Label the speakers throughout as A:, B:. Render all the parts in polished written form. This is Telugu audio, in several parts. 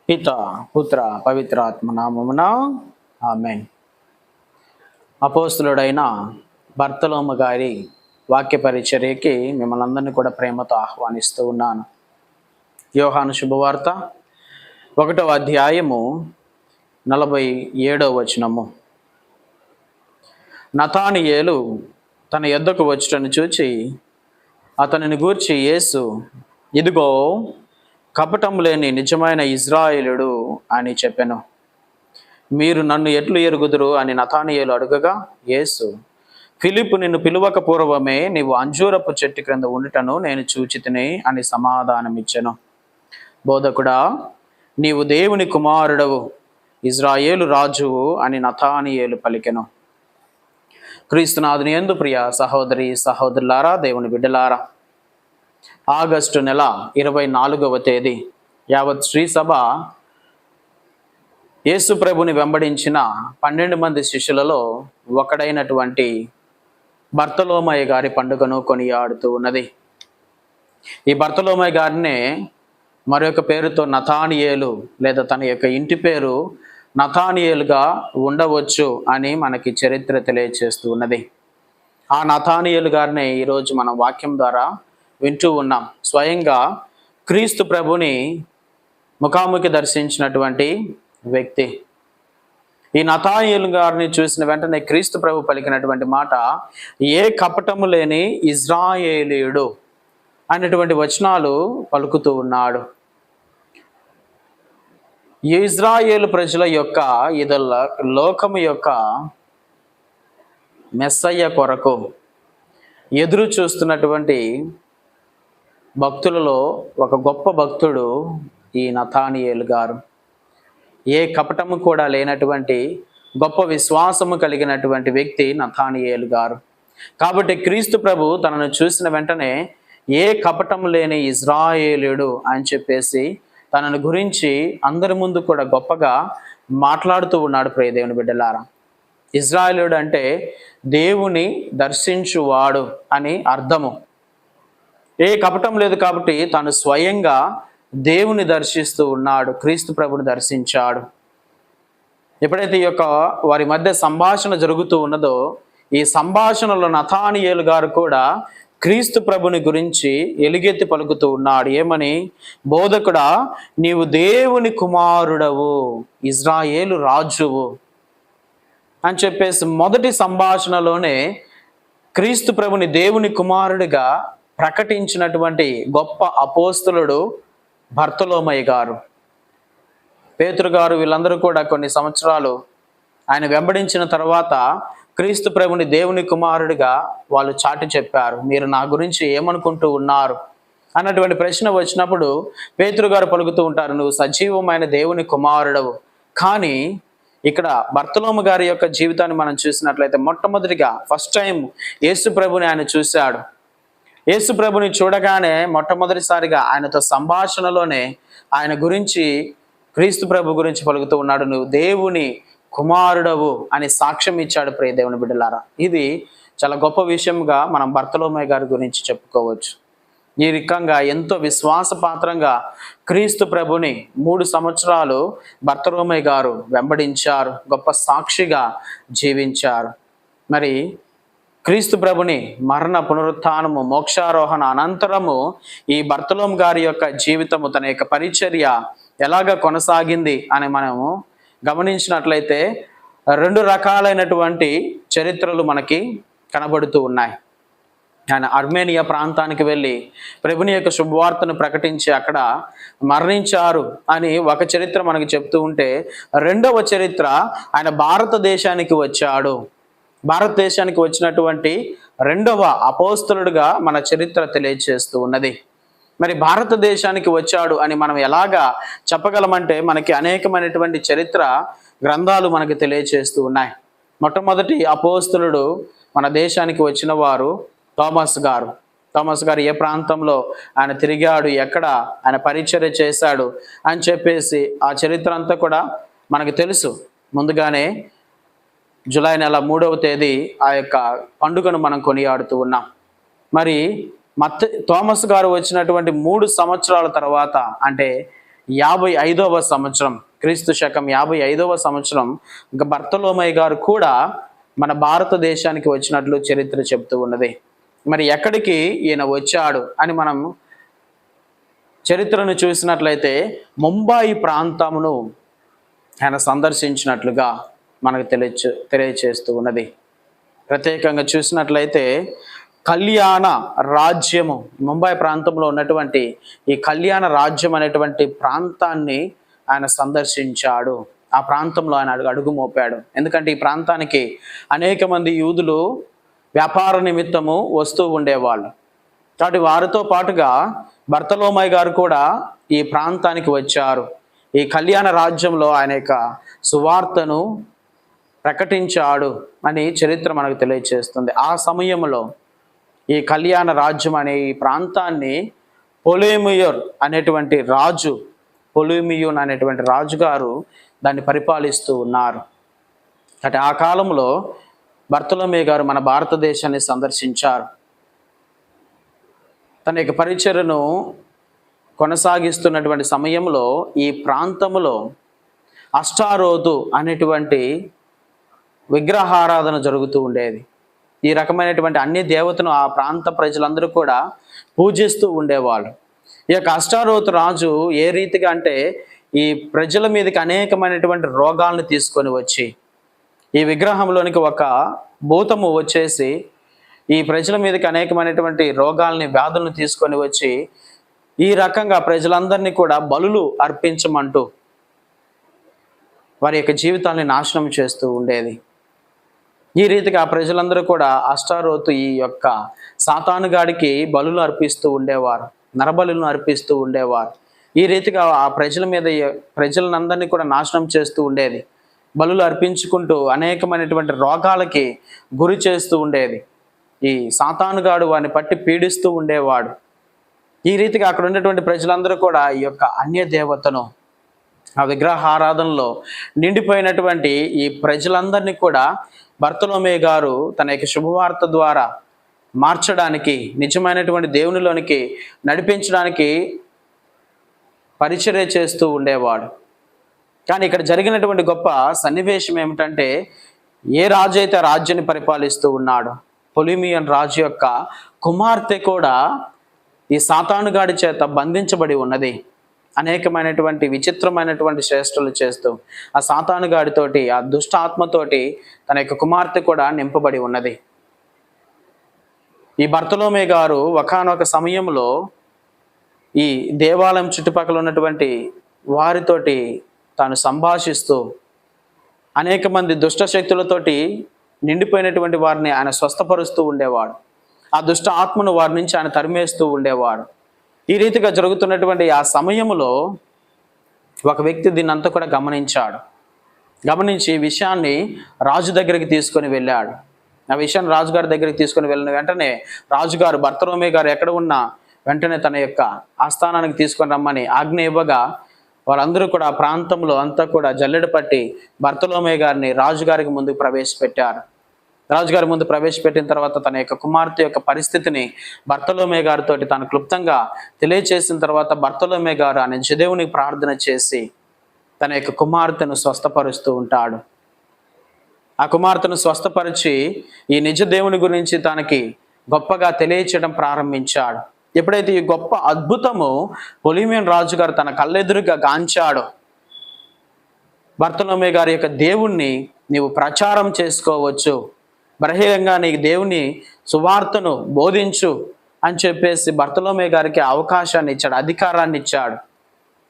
A: పిత పుత్ర పవిత్రాత్మ నామమున ఆమేన్. అపోస్తులుడైన బర్తలోమ గారి వాక్య పరిచర్యకి మిమ్మల్ని అందరినీ కూడా ప్రేమతో ఆహ్వానిస్తూ ఉన్నాను. యోహాను శుభవార్త 1వ అధ్యాయము 47వ వచనము. నతానియేలు తన యొద్దకు వచ్చుటను చూచి అతనిని గూర్చి యేసు, ఇదిగో కపటం లేని నిజమైన ఇజ్రాయేలుడు అని చెప్పెను. మీరు నన్ను ఎట్లు ఎరుగుదురు అని నతానియేలు అడుగగా, యేసు, ఫిలిప్పు నిన్ను పిలువక పూర్వమే నీవు అంజూరపు చెట్టు క్రింద ఉండుటను నేను చూచితిని అని సమాధానమిచ్చెను. బోధకుడా, నీవు దేవుని కుమారుడవు, ఇజ్రాయేలు రాజువు అని నతానియేలు పలికెను. క్రీస్తునాథుని యందు ప్రియ సహోదరి సహోదరులారా, దేవుని బిడ్డలారా, ఆగస్టు నెల 24వ తేదీ యావత్ శ్రీ సభ యేసు ప్రభుని వెంబడించిన 12 మంది శిష్యులలో ఒకడైనటువంటి బర్తలోమయ గారి పండుగను కొనియాడుతూ ఉన్నది. ఈ బర్తలోమయ గారినే మరొక పేరుతో నతానియేలు లేదా తన యొక్క ఇంటి పేరు నతానియేలుగా ఉండవచ్చు అని మనకి చరిత్ర తెలియచేస్తూ ఉన్నది. ఆ నతానియేలు గారిని ఈరోజు మనం వాక్యం ద్వారా వింటూ ఉన్నాం. స్వయంగా క్రీస్తు ప్రభుని ముఖాముఖి దర్శించినటువంటి వ్యక్తి. ఈ నతానియేలు గారిని చూసిన వెంటనే క్రీస్తు ప్రభు పలికినటువంటి మాట, ఏ కపటము లేని ఇజ్రాయేలీయుడు అనేటువంటి వచనాలు పలుకుతూ ఉన్నాడు. ఈ ఇజ్రాయేలు ప్రజల యొక్క ఇది లోకము యొక్క మెస్సయ్య కొరకు ఎదురు చూస్తున్నటువంటి భక్తులలో ఒక గొప్ప భక్తుడు ఈ నతానియేలు గారు. ఏ కపటము కూడా లేనటువంటి గొప్ప విశ్వాసము కలిగినటువంటి వ్యక్తి నతానియేలు గారు. కాబట్టి క్రీస్తు ప్రభు తనను చూసిన వెంటనే ఏ కపటము లేని ఇజ్రాయేలుడు అని చెప్పేసి తనను గురించి అందరి ముందు కూడా గొప్పగా మాట్లాడుతూ ఉన్నాడు. ప్రియ దేవుని బిడ్డలారా, ఇజ్రాయేలుడు అంటే దేవుని దర్శించువాడు అని అర్థము. ఏ కపటం లేదు కాబట్టి తాను స్వయంగా దేవుని దర్శిస్తూ ఉన్నాడు, క్రీస్తు ప్రభుని దర్శించాడు. ఎప్పుడైతే ఈ యొక్క వారి మధ్య సంభాషణ జరుగుతూ ఉన్నదో, ఈ సంభాషణలో నతానియేలు గారు కూడా క్రీస్తు ప్రభుని గురించి ఎలుగెత్తి పలుకుతూ ఉన్నాడు. ఏమని? బోధకుడా, నీవు దేవుని కుమారుడవు, ఇజ్రాయేలు రాజువు అని చెప్పేసి మొదటి సంభాషణలోనే క్రీస్తు ప్రభుని దేవుని కుమారుడిగా ప్రకటించినటువంటి గొప్ప అపోస్తలుడు బర్తలోమయ గారు. పేతురు గారు వీళ్ళందరూ కూడా కొన్ని సంవత్సరాలు ఆయన వెంబడించిన తర్వాత క్రీస్తు ప్రభుని దేవుని కుమారుడిగా వాళ్ళు చాటి చెప్పారు. మీరు నా గురించి ఏమనుకుంటూ ఉన్నారు అన్నటువంటి ప్రశ్న వచ్చినప్పుడు పేతురు గారు పలుకుతూ ఉంటారు, నువ్వు సజీవమైన దేవుని కుమారుడవు. కానీ ఇక్కడ బర్తలోమ గారి యొక్క జీవితాన్ని మనం చూసినట్లయితే మొట్టమొదటిగా ఫస్ట్ టైం యేసు ప్రభుని ఆయన చూశాడు. యేసు ప్రభుని చూడగానే మొట్టమొదటిసారిగా ఆయనతో సంభాషణలోనే ఆయన గురించి, క్రీస్తు ప్రభు గురించి పలుకుతూ ఉన్నాడు, నువ్వు దేవుని కుమారుడవు అని సాక్ష్యం ఇచ్చాడు. ప్రియ దేవుని బిడ్డలారా, ఇది చాలా గొప్ప విషయంగా మనం బర్తలోమయ గారి గురించి చెప్పుకోవచ్చు. ఈ రకంగా ఎంతో విశ్వాసపాత్రంగా క్రీస్తు ప్రభుని 3 సంవత్సరాలు బర్తలోమయ గారు వెంబడించారు, గొప్ప సాక్షిగా జీవించారు. మరి క్రీస్తు ప్రభుని మరణ పునరుత్థానము మోక్షారోహణ అనంతరము ఈ బర్తలోమ గారి యొక్క జీవితము, తన యొక్క పరిచర్య ఎలాగ కొనసాగింది అని మనము గమనించినట్లయితే 2 రకాలైనటువంటి చరిత్రలు మనకి కనబడుతూ ఉన్నాయి. ఆయన అర్మేనియా ప్రాంతానికి వెళ్ళి ప్రభుని యొక్క శుభవార్తను ప్రకటించి అక్కడ మరణించారు అని ఒక చరిత్ర మనకి చెప్తూ ఉంటే, 2వ చరిత్ర ఆయన భారతదేశానికి వచ్చాడు. భారతదేశానికి వచ్చినటువంటి 2వ అపోస్తలుడుగా మన చరిత్ర తెలియజేస్తూ ఉన్నది. మరి భారతదేశానికి వచ్చాడు అని మనం ఎలాగా చెప్పగలమంటే, మనకి అనేకమైనటువంటి చరిత్ర గ్రంథాలు మనకి తెలియజేస్తూ ఉన్నాయి. మొట్టమొదటి అపోస్తలుడు మన దేశానికి వచ్చిన వారు థామస్ గారు. థామస్ గారు ఏ ప్రాంతంలో ఆయన తిరిగాడు, ఎక్కడ ఆయన పరిచర్య చేశాడు అని చెప్పేసి ఆ చరిత్ర అంతా కూడా మనకు తెలుసు. ముందుగానే జూలై నెల 3వ తేదీ ఆ యొక్క పండుగను మనం కొనియాడుతూ ఉన్నాం. మరి థామస్ గారు వచ్చినటువంటి 3 సంవత్సరాల తర్వాత, అంటే 55వ సంవత్సరం, క్రీస్తు శకం 55వ సంవత్సరం బర్తలోమై గారు కూడా మన భారతదేశానికి వచ్చినట్లు చరిత్ర చెప్తూ ఉన్నది. మరి ఎక్కడికి ఈయన వచ్చాడు అని మనం చరిత్రను చూసినట్లయితే ముంబాయి ప్రాంతమును ఆయన సందర్శించినట్లుగా మనకు తెలియచేస్తూ ఉన్నది. ప్రత్యేకంగా చూసినట్లయితే కళ్యాణ రాజ్యము, ముంబై ప్రాంతంలో ఉన్నటువంటి ఈ కళ్యాణ రాజ్యం అనేటువంటి ప్రాంతాన్ని ఆయన సందర్శించాడు. ఆ ప్రాంతంలో ఆయన అడుగు మోపాడు. ఎందుకంటే ఈ ప్రాంతానికి అనేక మంది యూదులు వ్యాపార నిమిత్తము వస్తూ ఉండేవాళ్ళు. కాబట్టి వారితో పాటుగా బర్తలోమై గారు కూడా ఈ ప్రాంతానికి వచ్చారు. ఈ కళ్యాణ రాజ్యంలో ఆయన యొక్క సువార్తను ప్రకటించాడు అని చరిత్ర మనకు తెలియజేస్తుంది. ఆ సమయంలో ఈ కళ్యాణ రాజ్యం అనే ఈ ప్రాంతాన్ని పొలేమియోన్ అనేటువంటి రాజుగారు దాన్ని పరిపాలిస్తూ ఉన్నారు. అంటే ఆ కాలంలో బర్తలోమై గారు మన భారతదేశాన్ని సందర్శించారు. తన యొక్క పరిచర్యను కొనసాగిస్తున్నటువంటి సమయంలో ఈ ప్రాంతంలో అష్టారోతు అనేటువంటి విగ్రహారాధన జరుగుతూ ఉండేది. ఈ రకమైనటువంటి అన్ని దేవతను ఆ ప్రాంత ప్రజలందరూ కూడా పూజిస్తూ ఉండేవాళ్ళు. ఈ యొక్క అష్టారోతు రాజు ఏ రీతిగా అంటే ఈ ప్రజల మీదకి అనేకమైనటువంటి రోగాలను తీసుకొని వచ్చి, ఈ విగ్రహంలోనికి ఒక భూతము వచ్చేసి ఈ ప్రజల మీదకి అనేకమైనటువంటి రోగాల్ని, వ్యాధులను తీసుకొని వచ్చి ఈ రకంగా ప్రజలందరినీ కూడా బలులు అర్పించమంటూ వారి యొక్క జీవితాన్ని నాశనం చేస్తూ ఉండేది. ఈ రీతిగా ప్రజలందరూ కూడా అష్టారోతు ఈ యొక్క సాతానుగాడికి బలులు అర్పిస్తూ ఉండేవారు, నరబలులను అర్పిస్తూ ఉండేవారు. ఈ రీతిగా ఆ ప్రజలందరినీ కూడా నాశనం చేస్తూ ఉండేది. బలులు అర్పించుకుంటూ అనేకమైనటువంటి రోగాలకి గురి చేస్తూ ఉండేది. ఈ సాతానుగాడు వారిని పట్టి పీడిస్తూ ఉండేవాడు. ఈ రీతిగా అక్కడ ఉన్నటువంటి ప్రజలందరూ కూడా ఈ యొక్క అన్య దేవతను, ఆ విగ్రహారాధనలో నిండిపోయినటువంటి ఈ ప్రజలందరినీ కూడా బర్తలోమై గారు తన యొక్క శుభవార్త ద్వారా మార్చడానికి, నిజమైనటువంటి దేవునిలోనికి నడిపించడానికి పరిచర్య చేస్తూ ఉండేవాడు. కానీ ఇక్కడ జరిగినటువంటి గొప్ప సన్నివేశం ఏమిటంటే, ఏ రాజు అయితే రాజ్యాన్ని పరిపాలిస్తూ ఉన్నాడో, పొలిమియన్ రాజు యొక్క కుమార్తె కూడా ఈ సాతానుగాడి చేత బంధించబడి ఉన్నది. అనేకమైనటువంటి విచిత్రమైనటువంటి చేష్టలు చేస్తూ ఆ సాతానుగాడితోటి, ఆ దుష్ట ఆత్మతోటి తన యొక్క కుమార్తె కూడా నింపబడి ఉన్నది. ఈ బర్తలోమై గారు ఒకానొక సమయంలో ఈ దేవాలయం చుట్టుపక్కల ఉన్నటువంటి వారితోటి తాను సంభాషిస్తూ అనేక మంది దుష్ట శక్తులతోటి నిండిపోయినటువంటి వారిని ఆయన స్వస్థపరుస్తూ ఉండేవాడు. ఆ దుష్ట ఆత్మను వారి నుంచి ఆయన తరిమేస్తూ ఉండేవాడు. ఈ రీతిగా జరుగుతున్నటువంటి ఆ సమయంలో ఒక వ్యక్తి దీన్ని అంతా కూడా గమనించి ఈ విషయాన్ని రాజు దగ్గరికి తీసుకొని వెళ్ళాడు. ఆ విషయాన్ని రాజుగారి దగ్గరికి తీసుకొని వెళ్ళిన వెంటనే రాజుగారు బర్తలోమై గారు ఎక్కడ ఉన్నా వెంటనే తన యొక్క ఆస్థానానికి తీసుకొని రమ్మని ఆజ్ఞ ఇవ్వగా, వాళ్ళందరూ కూడా ఆ ప్రాంతంలో అంతా కూడా జల్లెడ పట్టి బర్తలోమై గారిని రాజుగారికి ముందు ప్రవేశపెట్టారు. రాజుగారి ముందు ప్రవేశపెట్టిన తర్వాత తన యొక్క కుమార్తె యొక్క పరిస్థితిని బర్తలోమై గారితో తాను క్లుప్తంగా తెలియచేసిన తర్వాత బర్తలోమై గారు ఆయన నిజదేవునికి ప్రార్థన చేసి తన యొక్క కుమార్తెను స్వస్థపరుస్తూ ఉంటాడు. ఆ కుమార్తెను స్వస్థపరిచి ఈ నిజ దేవుని గురించి తనకి గొప్పగా తెలియచేయడం ప్రారంభించాడు. ఎప్పుడైతే ఈ గొప్ప అద్భుతము పొలిమియన్ రాజు గారు తన కళ్ళెదురుగా గాంచాడో, బర్తలోమై గారి యొక్క దేవుణ్ణి నీవు ప్రచారం చేసుకోవచ్చు, బహిరంగంగా నీకు దేవుని సువార్తను బోధించు అని చెప్పేసి బర్తలోమై గారికి అవకాశాన్ని ఇచ్చాడు, అధికారాన్ని ఇచ్చాడు.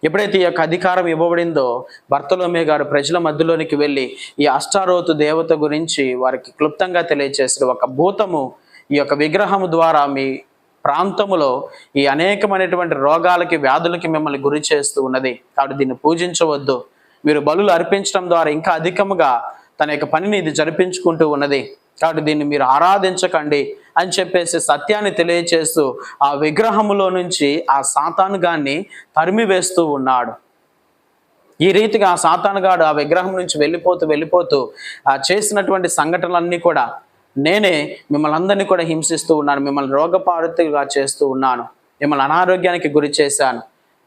A: ఎప్పుడైతే ఈ యొక్క అధికారం ఇవ్వబడిందో బర్తలోమై గారు ప్రజల మధ్యలోనికి వెళ్ళి ఈ అష్టారోతు దేవత గురించి వారికి క్లుప్తంగా తెలియచేసాడు. ఒక భూతము ఈ యొక్క విగ్రహము ద్వారా మీ ప్రాంతములో ఈ అనేకమైనటువంటి రోగాలకి, వ్యాధులకి మిమ్మల్ని గురి చేస్తూ ఉన్నది. కాబట్టి దీన్ని పూజించవద్దు, మీరు బలులు అర్పించడం ద్వారా ఇంకా అధికముగా తన యొక్క పనిని ఇది జరిపించుకుంటూ ఉన్నది, కాబట్టి దీన్ని మీరు ఆరాధించకండి అని చెప్పేసి సత్యాన్ని తెలియచేస్తూ ఆ విగ్రహములో నుంచి ఆ సాతానుగాన్ని తరిమివేస్తూ ఉన్నాడు. ఈ రీతిగా ఆ సాతానుగాడు ఆ విగ్రహం నుంచి వెళ్ళిపోతూ ఆ చేసినటువంటి సంఘటనలన్నీ కూడా, నేనే మిమ్మల్ని అందరినీ కూడా హింసిస్తూ ఉన్నాను, మిమ్మల్ని రోగపారితులుగా చేస్తూ ఉన్నాను, మిమ్మల్ని అనారోగ్యానికి గురి చేశాను,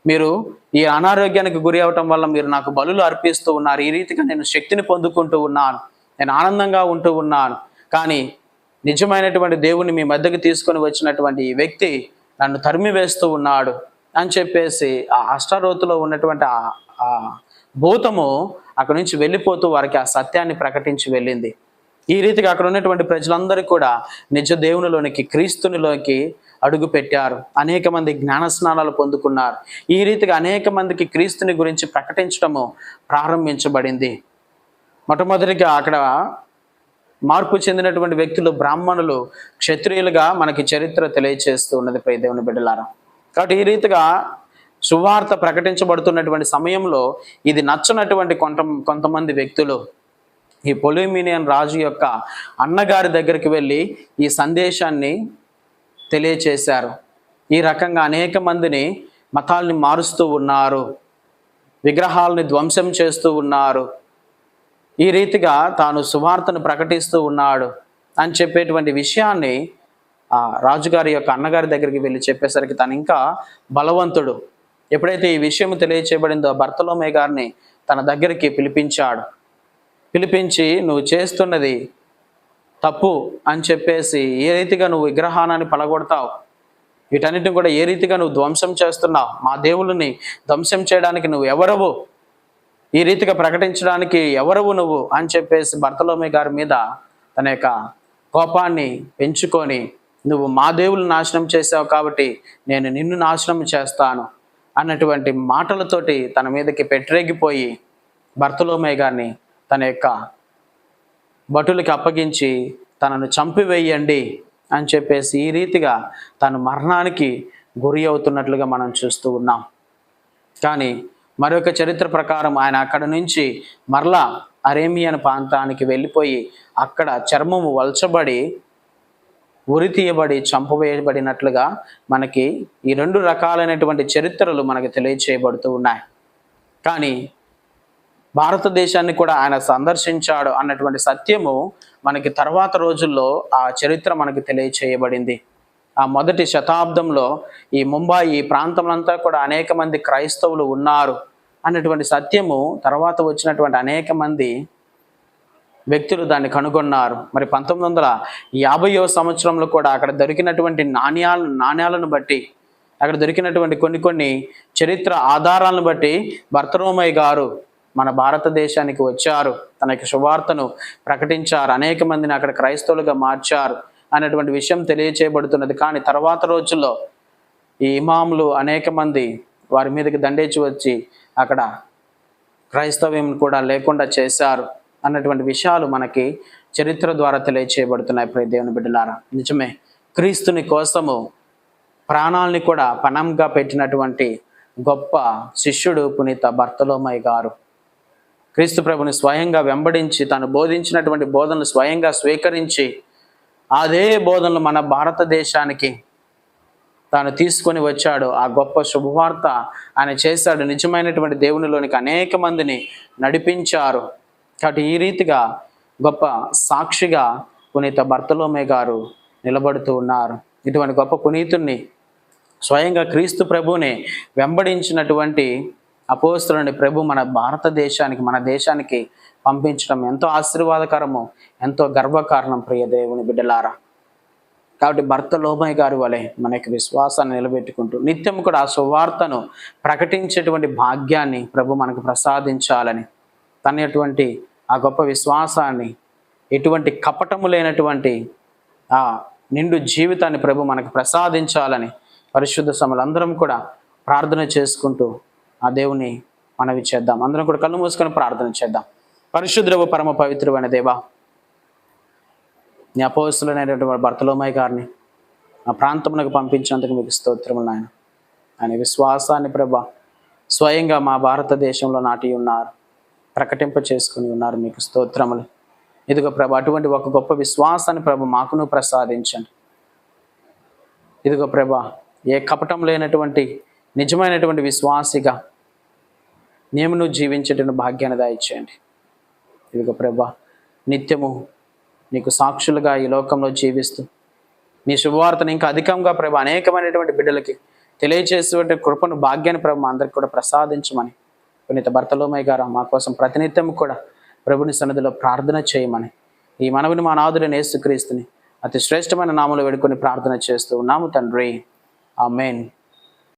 A: మీరు ఈ అనారోగ్యానికి గురి అవటం వల్ల మీరు నాకు బలులు అర్పిస్తూ ఉన్నారు, ఈ రీతిగా నేను శక్తిని పొందుకుంటూ ఉన్నాను, నేను ఆనందంగా ఉంటూ ఉన్నాను, కానీ నిజమైనటువంటి దేవుని మీ మధ్యకి తీసుకొని వచ్చినటువంటి ఈ వ్యక్తి నన్ను తరిమి వేస్తూ ఉన్నాడు అని చెప్పేసి ఆ అష్టారోతులో ఉన్నటువంటి ఆ భూతము అక్కడి నుంచి వెళ్ళిపోతూ వారికి ఆ సత్యాన్ని ప్రకటించి వెళ్ళింది. ఈ రీతిగా అక్కడ ఉన్నటువంటి ప్రజలందరూ కూడా నిజ దేవునిలోనికి, క్రీస్తునిలోకి అడుగు పెట్టారు. అనేక మంది జ్ఞాన స్నానాలు పొందుకున్నారు. ఈ రీతిగా అనేక మందికి క్రీస్తుని గురించి ప్రకటించడము ప్రారంభించబడింది. మొట్టమొదటిగా అక్కడ మార్పు చెందినటువంటి వ్యక్తులు బ్రాహ్మణులు, క్షత్రియులుగా మనకి చరిత్ర తెలియచేస్తూ ఉన్నది ప్రియ దేవుని బిడ్డలారా. కాబట్టి ఈ రీతిగా సువార్త ప్రకటించబడుతున్నటువంటి సమయంలో ఇది నచ్చనటువంటి కొంతమంది వ్యక్తులు ఈ పొలిమినియన్ రాజు యొక్క అన్నగారి దగ్గరికి వెళ్ళి ఈ సందేశాన్ని తెలియచేశారు. ఈ రకంగా అనేక మందిని మతాల్ని మారుస్తూ ఉన్నారు, విగ్రహాలని ధ్వంసం చేస్తూ ఉన్నారు, ఈ రీతిగా తాను సువార్తను ప్రకటిస్తూ ఉన్నాడు అని చెప్పేటువంటి విషయాన్ని ఆ రాజుగారి యొక్క అన్నగారి దగ్గరికి వెళ్ళి చెప్పేసరికి తను ఇంకా బలవంతుడు. ఎప్పుడైతే ఈ విషయం తెలియచేయబడిందో బర్తలోమే గారిని తన దగ్గరికి పిలిపించాడు. పిలిపించి నువ్వు చేస్తున్నది తప్పు అని చెప్పేసి, ఏ రీతిగా నువ్వు విగ్రహాన్ని పలగొడతావు, వీటన్నిటిని కూడా ఏ రీతిగా నువ్వు ధ్వంసం చేస్తున్నావు, మా దేవుళ్ళని ధ్వంసం చేయడానికి నువ్వు ఎవరవు, ఈ రీతిగా ప్రకటించడానికి ఎవరవు నువ్వు అని చెప్పేసి బర్తలోమే గారి మీద తన యొక్క కోపాన్ని పెంచుకొని, నువ్వు మా దేవుళ్ళు నాశనం చేసావు కాబట్టి నేను నిన్ను నాశనం చేస్తాను అన్నటువంటి మాటలతోటి తన మీదకి పెట్టరేగిపోయి బర్తలోమే గారిని తన యొక్క భటులకి అప్పగించి తనను చంపివేయండి అని చెప్పేసి ఈ రీతిగా తను మరణానికి గురి అవుతున్నట్లుగా మనం చూస్తూ ఉన్నాం. కానీ మరొక చరిత్ర ప్రకారం ఆయన అక్కడ నుంచి మరలా అరేమియన్ ప్రాంతానికి వెళ్ళిపోయి అక్కడ చర్మము వల్చబడి ఉరి తీయబడి చంపవేయబడినట్లుగా మనకి ఈ రెండు రకాలైనటువంటి చరిత్రలు మనకు తెలియచేయబడుతూ ఉన్నాయి. కానీ భారతదేశాన్ని కూడా ఆయన సందర్శించాడు అన్నటువంటి సత్యము మనకి తర్వాత రోజుల్లో ఆ చరిత్ర మనకి తెలియచేయబడింది. ఆ మొదటి శతాబ్దంలో ఈ ముంబై ఈ ప్రాంతంలో కూడా అనేక మంది క్రైస్తవులు ఉన్నారు అన్నటువంటి సత్యము తర్వాత వచ్చినటువంటి అనేక మంది వ్యక్తులు దాన్ని కనుగొన్నారు. మరి 1950వ సంవత్సరంలో కూడా అక్కడ దొరికినటువంటి నాణ్యాలను బట్టి, అక్కడ దొరికినటువంటి కొన్ని చరిత్ర ఆధారాలను బట్టి బర్తలోమై గారు మన భారతదేశానికి వచ్చారు, తన యొక్క సువార్తను ప్రకటించారు, అనేక మందిని అక్కడ క్రైస్తవులుగా మార్చారు అనేటువంటి విషయం తెలియచేయబడుతున్నది. కానీ తర్వాత రోజుల్లో ఈ ఇమాములు అనేక మంది వారి మీదకి దండేచి వచ్చి అక్కడ క్రైస్తవ్యం కూడా లేకుండా చేశారు అన్నటువంటి విషయాలు మనకి చరిత్ర ద్వారా తెలియచేయబడుతున్నాయి ప్రియ దేవుని బిడ్డలారా. నిజమే, క్రీస్తుని కోసము ప్రాణాలని కూడా పణంగా పెట్టినటువంటి గొప్ప శిష్యుడు పునీత బర్తలోమై గారు క్రీస్తు ప్రభుని స్వయంగా వెంబడించి తాను బోధించినటువంటి బోధనలు స్వయంగా స్వీకరించి అదే బోధనలు మన భారతదేశానికి తాను తీసుకొని వచ్చాడు. ఆ గొప్ప శుభవార్త ఆయన చేశాడు. నిజమైనటువంటి దేవునిలోనికి అనేక మందిని నడిపించారు. కాబట్టి ఈ రీతిగా గొప్ప సాక్షిగా పునీత బర్తలోమై గారు నిలబడుతూ ఉన్నారు. ఇటువంటి గొప్ప పునీతుణ్ణి స్వయంగా క్రీస్తు ప్రభువుని వెంబడించినటువంటి అపోస్తలుని ప్రభు మన భారతదేశానికి, మన దేశానికి పంపించడం ఎంతో ఆశీర్వాదకరము, ఎంతో గర్వకారణం ప్రియ దేవుని బిడ్డలారా. కాబట్టి బర్తలోమై గారి వలె మన యొక్క విశ్వాసాన్ని నిలబెట్టుకుంటూ నిత్యం కూడా ఆ సువార్తను ప్రకటించేటువంటి భాగ్యాన్ని ప్రభు మనకు ప్రసాదించాలని, తనటువంటి ఆ గొప్ప విశ్వాసాన్ని, ఎటువంటి కపటము లేనటువంటి ఆ నిండు జీవితాన్ని ప్రభు మనకు ప్రసాదించాలని పరిశుద్ధ సభలందరం కూడా ప్రార్థన చేసుకుంటూ ఆ దేవుని మనవి చేద్దాం. అందరం కూడా కళ్ళు మూసుకొని ప్రార్థన చేద్దాం. పరిశుద్ధుడవు పరమ పవిత్రమైన దేవా, నీ అపోస్తలుడైనటువంటి బర్తలోమై గారిని ఆ ప్రాంతమునకు పంపించినందుకు మీకు స్తోత్రములు నాయన. ఆయన విశ్వాసాన్ని ప్రభా స్వయంగా మా భారతదేశంలో నాటి ఉన్నారు, ప్రకటింప చేసుకుని ఉన్నారు. మీకు స్తోత్రములు. ఇదిగో ప్రభా, అటువంటి ఒక గొప్ప విశ్వాసాన్ని ప్రభు మాకును ప్రసాదించండి. ఇదిగో ప్రభా, ఏ కపటం లేనటువంటి నిజమైనటువంటి విశ్వాసిగా నేమును జీవించేటువంటి భాగ్యాన్ని దయచేయండి. ఇదిగో ప్రభా, నిత్యము నీకు సాక్షులుగా ఈ లోకంలో జీవిస్తూ నీ శుభవార్తను ఇంకా అధికంగా ప్రభా అనేకమైనటువంటి బిడ్డలకి తెలియచేసేటువంటి కృపను, భాగ్యాన్ని ప్రభు మా అందరికి కూడా ప్రసాదించమని, పునీత బర్తలోమయ్య గారు మా కోసం ప్రతినిత్యం కూడా ప్రభుని సన్నిధిలో ప్రార్థన చేయమని, ఈ మనవిని మా నాథుడైన యేసుక్రీస్తుని అతి శ్రేష్టమైన నామములో వేడుకొని ప్రార్థన చేస్తూ ఉన్నాము తండ్రి. ఆమేన్.